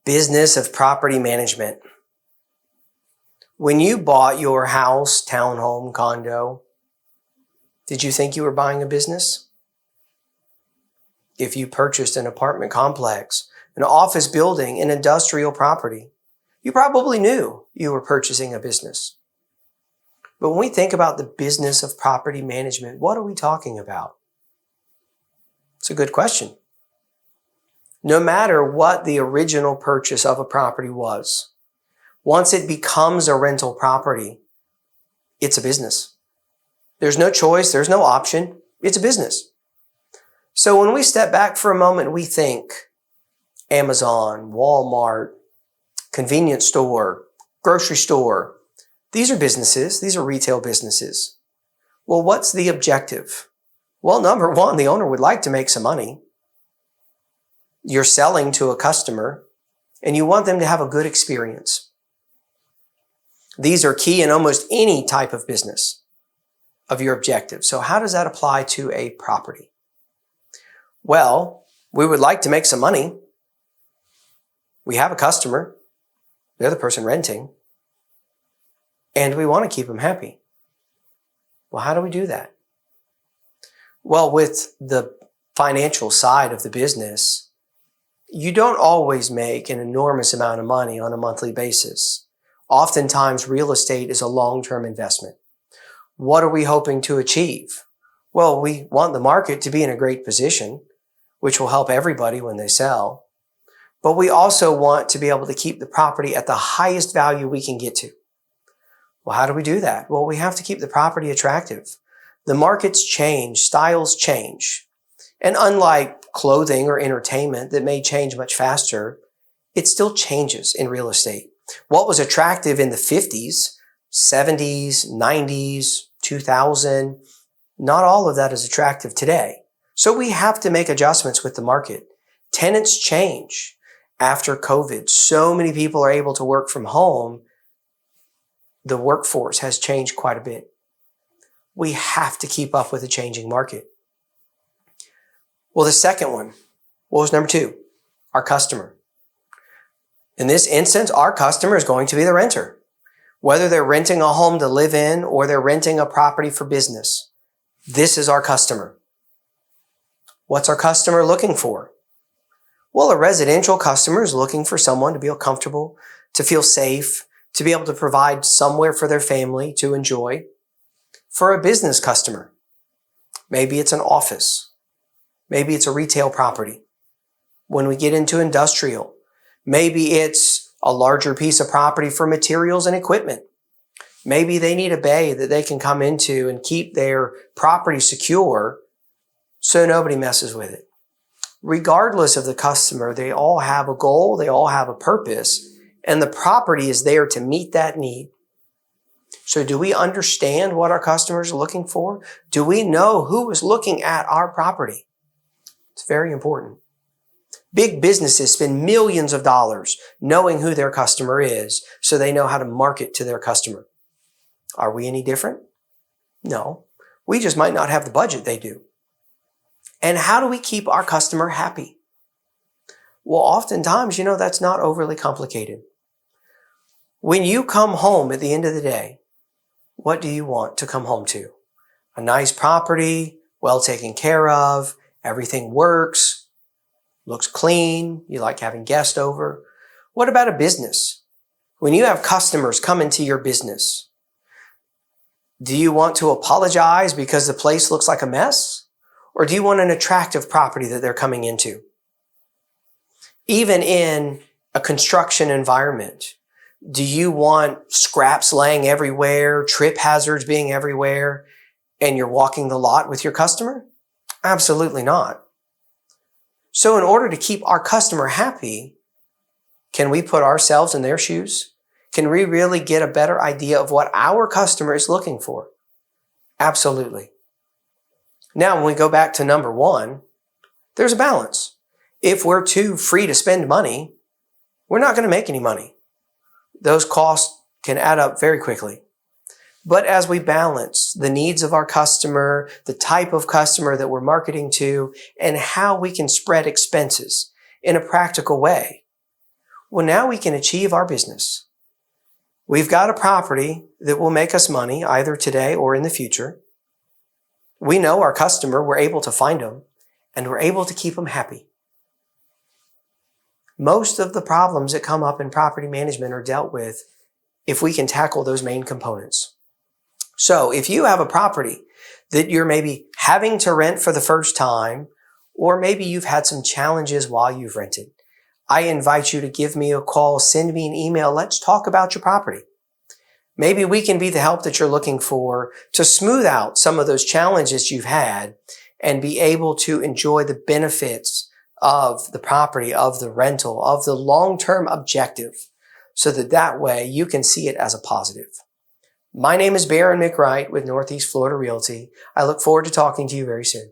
business of property management. When you bought your house, townhome, condo, did you think you were buying a business? If you purchased an apartment complex, an office building, an industrial property, you probably knew you were purchasing a business. But when we think about the business of property management, what are we talking about? It's a good question. No matter what the original purchase of a property was, once it becomes a rental property, it's a business. There's no choice. There's no option. It's a business. So when we step back for a moment, we think Amazon, Walmart, convenience store, grocery store. These are businesses. These are retail businesses. Well, what's the objective? Well, number one, the owner would like to make some money. You're selling to a customer and you want them to have a good experience. These are key in almost any type of business of your objective. So how does that apply to a property? Well, we would like to make some money. We have a customer. They're the person renting. And we want to keep them happy. Well, how do we do that? Well, with the financial side of the business, you don't always make an enormous amount of money on a monthly basis. Oftentimes, real estate is a long-term investment. What are we hoping to achieve? Well, we want the market to be in a great position, which will help everybody when they sell. But we also want to be able to keep the property at the highest value we can get to. Well, how do we do that? Well, we have to keep the property attractive. The markets change, styles change. And unlike clothing or entertainment that may change much faster, it still changes in real estate. What was attractive in the 50s, 70s, 90s, 2000, not all of that is attractive today. So we have to make adjustments with the market. Tenants change. After COVID, so many people are able to work from home. The workforce has changed quite a bit. We have to keep up with the changing market. Well, the second one, what was number two? Our customer. In this instance, our customer is going to be the renter. Whether they're renting a home to live in or they're renting a property for business, this is our customer. What's our customer looking for? Well, a residential customer is looking for someone to feel comfortable, to feel safe, to be able to provide somewhere for their family to enjoy. For a business customer, maybe it's an office. Maybe it's a retail property. When we get into industrial, maybe it's a larger piece of property for materials and equipment. Maybe they need a bay that they can come into and keep their property secure so nobody messes with it. Regardless of the customer, they all have a goal, they all have a purpose, and the property is there to meet that need. So do we understand what our customers are looking for? Do we know who is looking at our property? It's very important. Big businesses spend millions of dollars knowing who their customer is so they know how to market to their customer. Are we any different? No. We just might not have the budget they do. And how do we keep our customer happy? Well, oftentimes, that's not overly complicated. When you come home at the end of the day, what do you want to come home to? A nice property, well taken care of, everything works, looks clean, you like having guests over. What about a business? When you have customers come into your business, do you want to apologize because the place looks like a mess? Or do you want an attractive property that they're coming into? Even in a construction environment, do you want scraps laying everywhere, trip hazards being everywhere, and you're walking the lot with your customer? Absolutely not. So in order to keep our customer happy, can we put ourselves in their shoes? Can we really get a better idea of what our customer is looking for? Absolutely. Now, when we go back to number one, there's a balance. If we're too free to spend money, we're not going to make any money. Those costs can add up very quickly. But as we balance the needs of our customer, the type of customer that we're marketing to, and how we can spread expenses in a practical way, Well, now we can achieve our business. We've got a property that will make us money either today or in the future. We know our customer, we're able to find them, and we're able to keep them happy. Most of the problems that come up in property management are dealt with if we can tackle those main components. So if you have a property that you're maybe having to rent for the first time, or maybe you've had some challenges while you've rented, I invite you to give me a call, send me an email. Let's talk about your property. Maybe we can be the help that you're looking for to smooth out some of those challenges you've had and be able to enjoy the benefits of the property, of the rental, of the long-term objective, so that way you can see it as a positive. My name is Baron McWright with Northeast Florida Realty. I look forward to talking to you very soon.